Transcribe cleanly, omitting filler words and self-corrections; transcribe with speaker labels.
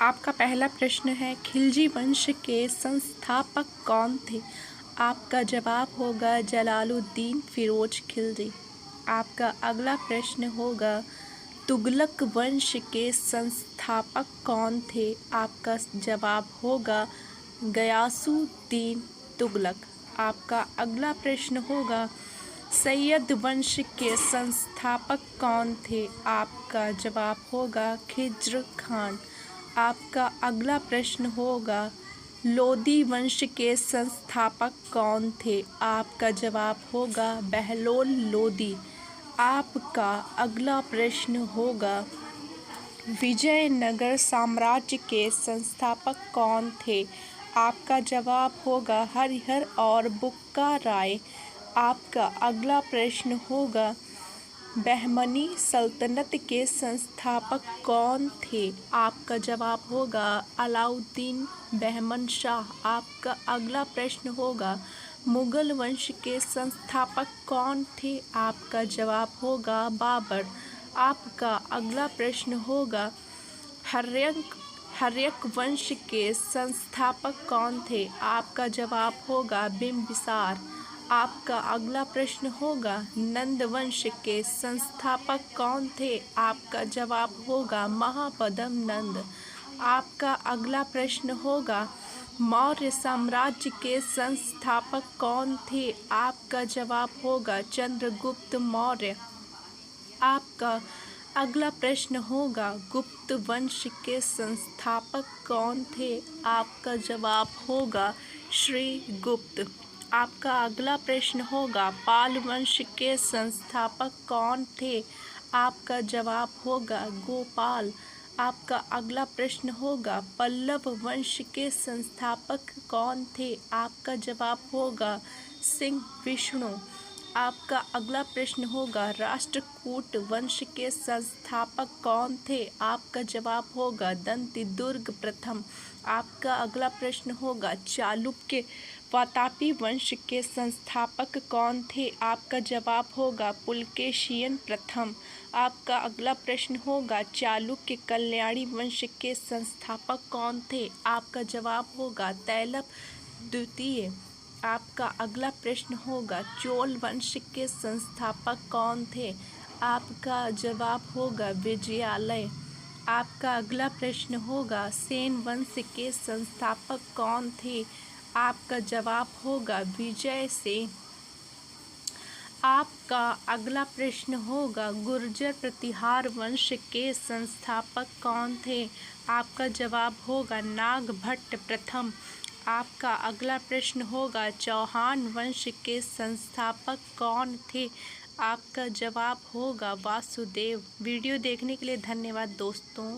Speaker 1: आपका पहला प्रश्न है, खिलजी वंश के संस्थापक कौन थे? आपका जवाब होगा जलालुद्दीन फिरोज खिलजी। आपका अगला प्रश्न होगा, तुगलक वंश के संस्थापक कौन थे? आपका जवाब होगा गयासुद्दीन तुगलक। आपका अगला प्रश्न होगा, सैयद वंश के संस्थापक कौन थे? आपका जवाब होगा खिज्र खान। आपका अगला प्रश्न होगा, लोदी वंश के संस्थापक कौन थे? आपका जवाब होगा बहलोल लोदी। आपका अगला प्रश्न होगा, विजयनगर साम्राज्य के संस्थापक कौन थे? आपका जवाब होगा हरिहर और बुक्का राय। आपका अगला प्रश्न होगा, बहमनी सल्तनत के संस्थापक कौन थे? आपका जवाब होगा अलाउद्दीन बहमन शाह। आपका अगला प्रश्न होगा, मुगल वंश के संस्थापक कौन थे? आपका जवाब होगा बाबर। आपका अगला प्रश्न होगा, हर्यक वंश के संस्थापक कौन थे? आपका जवाब होगा बिंबिसार। आपका अगला प्रश्न होगा, नंद वंश के संस्थापक कौन थे? आपका जवाब होगा महापद्म नंद। आपका अगला प्रश्न होगा, मौर्य साम्राज्य के संस्थापक कौन थे? आपका जवाब होगा चंद्रगुप्त मौर्य। आपका अगला प्रश्न होगा, गुप्त वंश के संस्थापक कौन थे? आपका जवाब होगा श्रीगुप्त। आपका अगला प्रश्न होगा, पाल वंश के संस्थापक कौन थे? आपका जवाब होगा गोपाल। आपका अगला प्रश्न होगा, पल्लव वंश के संस्थापक कौन थे? आपका जवाब होगा सिंह विष्णु। आपका अगला प्रश्न होगा, राष्ट्रकूट वंश के संस्थापक कौन थे? आपका जवाब होगा दंतिदुर्ग प्रथम। आपका अगला प्रश्न होगा, चालुक्य वातापी वंश के संस्थापक कौन थे? आपका जवाब होगा पुलकेशियन प्रथम। आपका अगला प्रश्न होगा, चालुक्य कल्याणी वंश के संस्थापक कौन थे? आपका जवाब होगा तैलप द्वितीय। आपका अगला प्रश्न होगा, चोल वंश के संस्थापक कौन थे? आपका जवाब होगा विजयालय। आपका अगला प्रश्न होगा, सेन वंश के संस्थापक कौन थे? आपका जवाब होगा विजय सेन। आपका अगला प्रश्न होगा, गुर्जर प्रतिहार वंश के संस्थापक कौन थे? आपका जवाब होगा नागभट्ट प्रथम। आपका अगला प्रश्न होगा, चौहान वंश के संस्थापक कौन थे? आपका जवाब होगा वासुदेव। वीडियो देखने के लिए धन्यवाद दोस्तों।